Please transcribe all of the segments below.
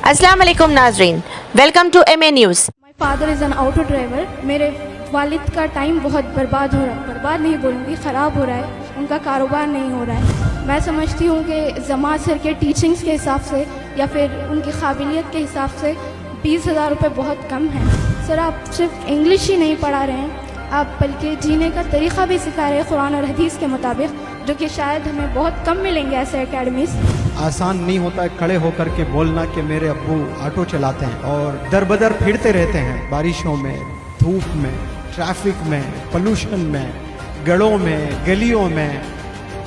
अस्सलाम वालेकुम नाजरीन, welcome to MA news. My father is an auto driver. मेरे वालिद का टाइम बहुत बर्बाद हो रहा है, बर्बाद नहीं बोलूँगी, ख़राब हो रहा है। उनका कारोबार नहीं हो रहा है। मैं समझती हूँ कि जमात सर के टीचिंग्स के हिसाब से या फिर उनकी काबिलियत के हिसाब से 20,000 रुपये बहुत कम है। सर, आप सिर्फ इंग्लिश ही नहीं पढ़ा रहे हैं, आप बल्कि जीने का तरीक़ा भी सिखा रहे हैं कुरान और हदीस के मुताबिक, जो कि शायद हमें बहुत कम मिलेंगे ऐसे एकेडमीज़। आसान नहीं होता है खड़े होकर के बोलना कि मेरे अब्बू ऑटो चलाते हैं और दर बदर फिरते रहते हैं, बारिशों में, धूप में, ट्रैफिक में, पोल्यूशन में, गड़ों में, गलियों में,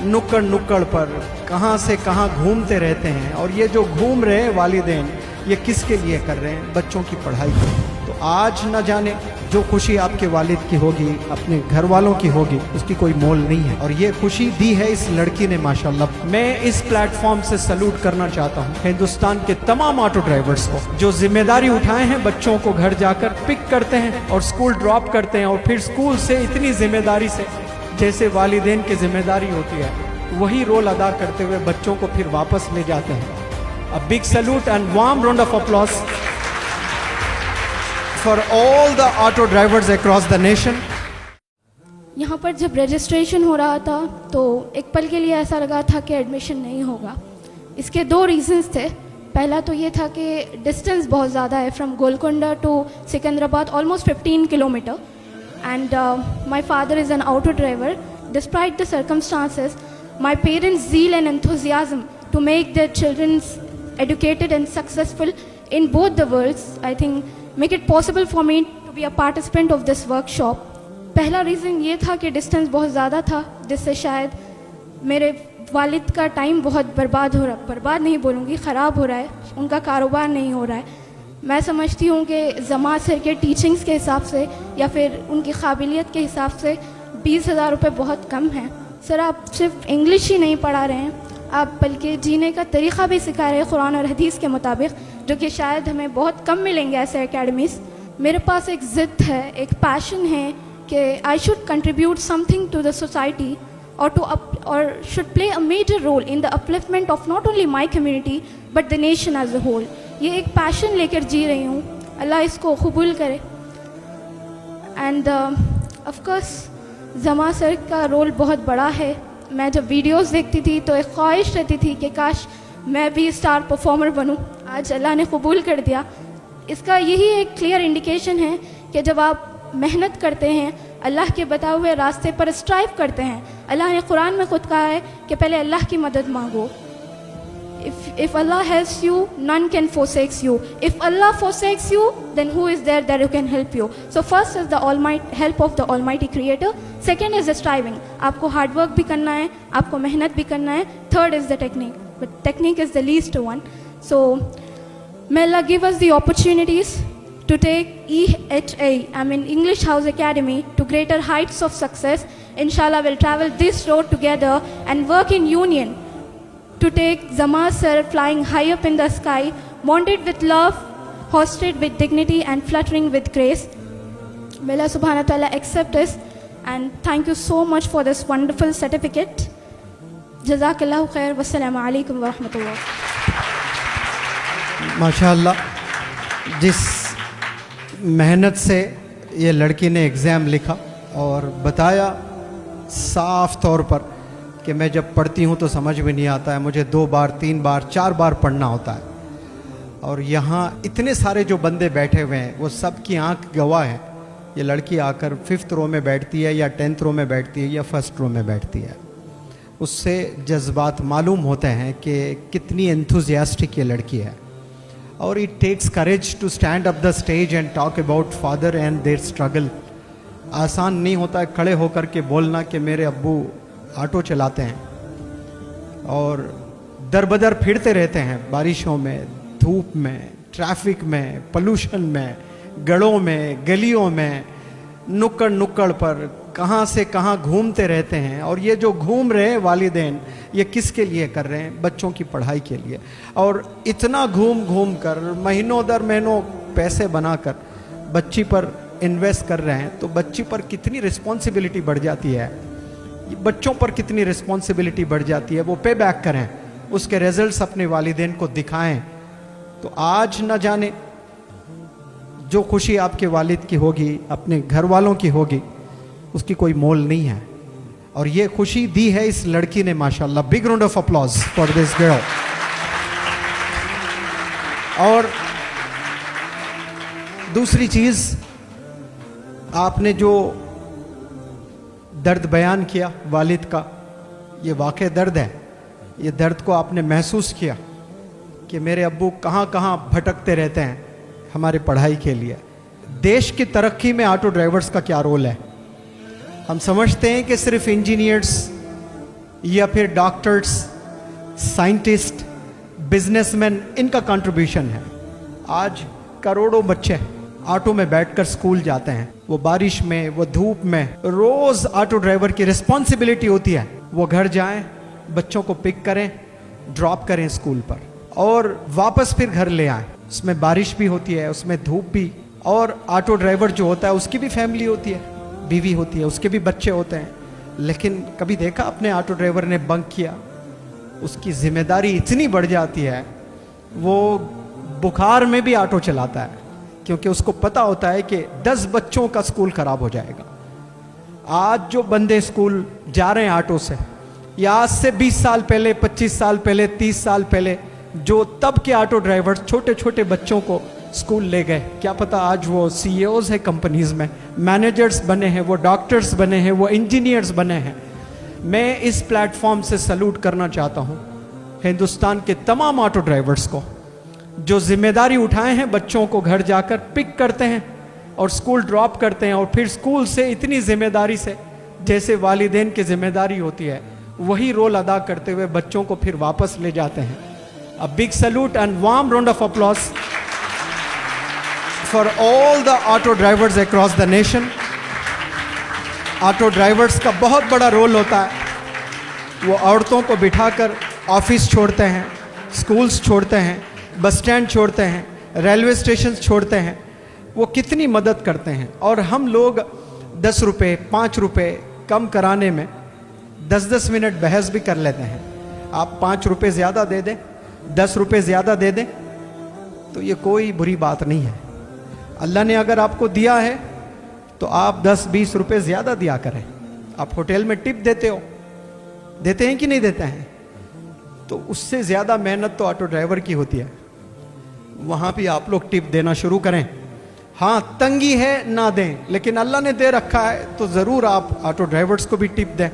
नुक्कड़ नुक्कड़ पर कहाँ से कहाँ घूमते रहते हैं। और ये जो घूम रहे हैं वालिदैन, ये किसके लिए कर रहे हैं? बच्चों की पढ़ाई के। तो आज न जाने जो खुशी आपके वालिद की होगी, अपने घर वालों की होगी, उसकी कोई मोल नहीं है। और ये खुशी दी है इस लड़की ने माशाल्लाह। मैं इस प्लेटफॉर्म से सल्यूट करना चाहता हूँ हिंदुस्तान के तमाम ऑटो ड्राइवर्स को, जो जिम्मेदारी उठाए हैं, बच्चों को घर जाकर पिक करते हैं और स्कूल ड्रॉप करते हैं, और फिर स्कूल से इतनी जिम्मेदारी से, जैसे वालिदैन की जिम्मेदारी होती है, वही रोल अदा करते हुए बच्चों को फिर वापस ले जाते हैं। A big salute and warm round of applause for all the auto drivers across the nation. यहाँ पर जब रजिस्ट्रेशन हो रहा था तो एक पल के लिए ऐसा लगा था कि एडमिशन नहीं होगा। इसके 2 रीज़न्स थे। पहला तो ये था कि डिस्टेंस बहुत ज़्यादा है, from Golconda to Secunderabad almost 15 kilometre, and my father is an auto driver. Despite the circumstances, my parents' zeal and enthusiasm to make their children educated and successful in both the worlds, I think, make it possible for me to be a participant of this workshop. पहला reason ये था कि distance बहुत ज़्यादा था, जिससे शायद मेरे वालिद का टाइम बहुत बर्बाद हो रहा, बर्बाद नहीं बोलूँगी, ख़राब हो रहा है। उनका कारोबार नहीं हो रहा है। मैं समझती हूँ कि जमात सर के टीचिंग्स के हिसाब से या फिर उनकी काबिलियत के हिसाब से 20,000 रुपये बहुत कम हैं। सर, आप सिर्फ इंग्लिश ही नहीं पढ़ा रहे हैं, आप बल्कि जीने का तरीक़ा भी सिखा रहे हैं कुरान और हदीस के मुताबिक, जो कि शायद हमें बहुत कम मिलेंगे ऐसे एकेडमीज़। मेरे पास एक ज़िद है, एक पैशन है कि I should contribute something to the society और should play a major role in the upliftment of not only my community but the nation as a whole. ये एक पैशन लेकर जी रही हूँ, अल्लाह इसको कबूल करे। एंड ऑफकोर्स जमा सर का रोल बहुत बड़ा है। मैं जब वीडियोस देखती थी तो एक ख्वाहिश रहती थी कि काश मैं भी स्टार परफॉर्मर बनूं। आज अल्लाह ने कबूल कर दिया। इसका यही एक क्लियर इंडिकेशन है कि जब आप मेहनत करते हैं, अल्लाह के बताए हुए रास्ते पर स्ट्राइव करते हैं, अल्लाह ने कुरान में खुद कहा है कि पहले अल्लाह की मदद मांगो। If Allah helps you, none can forsake you. If Allah forsakes you, then who is there that who can help you? So first is the help of the Almighty Creator. Second is the striving. आपको hard work भी करना है, आपको मेहनत भी करना है. Third is the technique. But technique is the least one. So may Allah give us the opportunities to take EHA, English House Academy, to greater heights of success. Inshallah, we'll travel this road together and work in union to take Zama Sir flying high up in the sky, wanted with love, hosted with dignity and fluttering with grace. May Allah subhanahu wa ta'ala accept us, and thank you so much for this wonderful certificate. Jazakallahu khair. Wassalamu alaikum wa rahmatullah. माशाल्लाह, जिस मेहनत से ये लड़की ने exam लिखा और बताया साफ तौर पर कि मैं जब पढ़ती हूँ तो समझ में नहीं आता है, मुझे 2 बार 3 बार 4 बार पढ़ना होता है। और यहाँ इतने सारे जो बंदे बैठे हुए हैं वो सब की आंख गवाह है। ये लड़की आकर 5th रो में बैठती है या 10th रो में बैठती है या 1st रो में बैठती है, उससे जज्बात मालूम होते हैं कि कितनी एंथुजियास्टिक ये लड़की है। और it takes courage to stand up the stage and talk about father and their struggle. आसान नहीं होता है खड़े होकर के बोलना कि मेरे अब्बू ऑटो चलाते हैं और दर बदर फिरते रहते हैं, बारिशों में, धूप में, ट्रैफिक में, पोल्यूशन में, गड़ों में, गलियों में, नुक्कड़ नुक्कड़ पर कहाँ से कहाँ घूमते रहते हैं। और ये जो घूम रहे हैं वालिदैन, ये किसके लिए कर रहे हैं? बच्चों की पढ़ाई के लिए। और इतना घूम घूम कर महीनों दर महीनों पैसे बनाकर बच्ची पर इन्वेस्ट कर रहे हैं, तो बच्ची पर कितनी रिस्पॉन्सिबिलिटी बढ़ जाती है। बच्चों पर कितनी रिस्पॉन्सिबिलिटी बढ़ जाती है, वो पे बैक करें, उसके रिजल्ट्स अपने वालिदैन को दिखाएं। तो आज न जाने जो खुशी आपके वालिद की होगी, अपने घर वालों की होगी, उसकी कोई मोल नहीं है। और ये खुशी दी है इस लड़की ने, माशाल्लाह। Big round of applause for this girl. और दूसरी चीज, आपने जो दर्द बयान किया वालिद का, ये वाकई दर्द है। ये दर्द को आपने महसूस किया कि मेरे अब्बू कहाँ कहाँ भटकते रहते हैं हमारे पढ़ाई के लिए। देश की तरक्की में ऑटो ड्राइवर्स का क्या रोल है? हम समझते हैं कि सिर्फ इंजीनियर्स या फिर डॉक्टर्स, साइंटिस्ट, बिजनेसमैन, इनका कंट्रीब्यूशन है। आज करोड़ों बच्चे ऑटो में बैठकर स्कूल जाते हैं। वो बारिश में, वो धूप में, रोज ऑटो ड्राइवर की रिस्पॉन्सिबिलिटी होती है वो घर जाएं, बच्चों को पिक करें, ड्रॉप करें स्कूल पर और वापस फिर घर ले आएं। उसमें बारिश भी होती है, उसमें धूप भी। और ऑटो ड्राइवर जो होता है उसकी भी फैमिली होती है, बीवी होती है, उसके भी बच्चे होते हैं। लेकिन कभी देखा अपने ऑटो ड्राइवर ने बंक किया? उसकी जिम्मेदारी इतनी बढ़ जाती है, वो बुखार में भी ऑटो चलाता है, क्योंकि उसको पता होता है कि 10 बच्चों का स्कूल खराब हो जाएगा। आज जो बंदे स्कूल जा रहे हैं ऑटो से, या आज से 20 साल पहले, 25 साल पहले, 30 साल पहले जो तब के ऑटो ड्राइवर छोटे छोटे बच्चों को स्कूल ले गए, क्या पता आज वो CEOs है कंपनीज में, मैनेजर्स बने हैं, वो डॉक्टर्स बने हैं, वो इंजीनियर्स बने हैं। मैं इस प्लेटफॉर्म से सल्यूट करना चाहता हूँ हिंदुस्तान के तमाम ऑटो ड्राइवर्स को, जो जिम्मेदारी उठाए हैं, बच्चों को घर जाकर पिक करते हैं और स्कूल ड्रॉप करते हैं, और फिर स्कूल से इतनी जिम्मेदारी से, जैसे वालिदैन की जिम्मेदारी होती है, वही रोल अदा करते हुए बच्चों को फिर वापस ले जाते हैं। A big salute and warm round of applause for all the auto drivers across the nation. Auto drivers का बहुत बड़ा रोल होता है, वो औरतों को बिठाकर ऑफिस छोड़ते हैं, स्कूल्स छोड़ते हैं, बस स्टैंड छोड़ते हैं, रेलवे स्टेशन छोड़ते हैं, वो कितनी मदद करते हैं। और हम लोग 10 रुपये 5 रुपये कम कराने में 10-10 मिनट बहस भी कर लेते हैं। आप 5 रुपये ज़्यादा दे दें, 10 रुपये ज़्यादा दे दें, तो ये कोई बुरी बात नहीं है। अल्लाह ने अगर आपको दिया है तो आप 10-20 रुपये ज़्यादा दिया करें। आप होटल में टिप देते हो, देते हैं कि नहीं देते हैं? तो उससे ज़्यादा मेहनत तो ऑटो ड्राइवर की होती है, वहाँ भी आप लोग टिप देना शुरू करें। हाँ, तंगी है ना दें, लेकिन अल्लाह ने दे रखा है तो ज़रूर आप ऑटो ड्राइवर्स को भी टिप दें,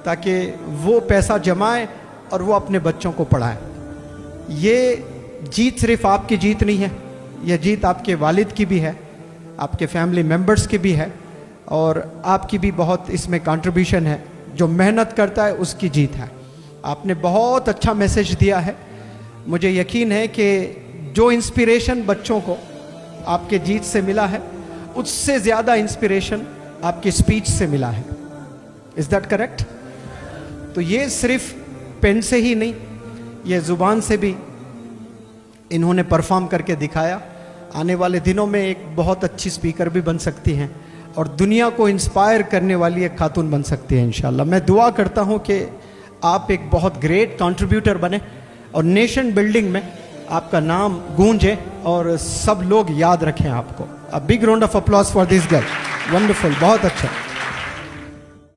ताकि वो पैसा जमाएं और वो अपने बच्चों को पढ़ाएं। ये जीत सिर्फ आपकी जीत नहीं है, यह जीत आपके वालिद की भी है, आपके फैमिली मेम्बर्स की भी है, और आपकी भी बहुत इसमें कंट्रीब्यूशन है। जो मेहनत करता है उसकी जीत है। आपने बहुत अच्छा मैसेज दिया है। मुझे यकीन है कि जो इंस्पिरेशन बच्चों को आपके जीत से मिला है, उससे ज़्यादा इंस्पिरेशन आपकी स्पीच से मिला है। Is that correct? तो ये सिर्फ पेन से ही नहीं, ये ज़ुबान से भी इन्होंने परफॉर्म करके दिखाया। आने वाले दिनों में एक बहुत अच्छी स्पीकर भी बन सकती हैं और दुनिया को इंस्पायर करने वाली एक खातून बन सकती है इंशाल्लाह। मैं दुआ करता हूँ कि आप एक बहुत ग्रेट कंट्रीब्यूटर बने और नेशन बिल्डिंग में आपका नाम गूंजे और सब लोग याद रखें आपको। A big round of applause for this girl. Wonderful, बहुत अच्छा।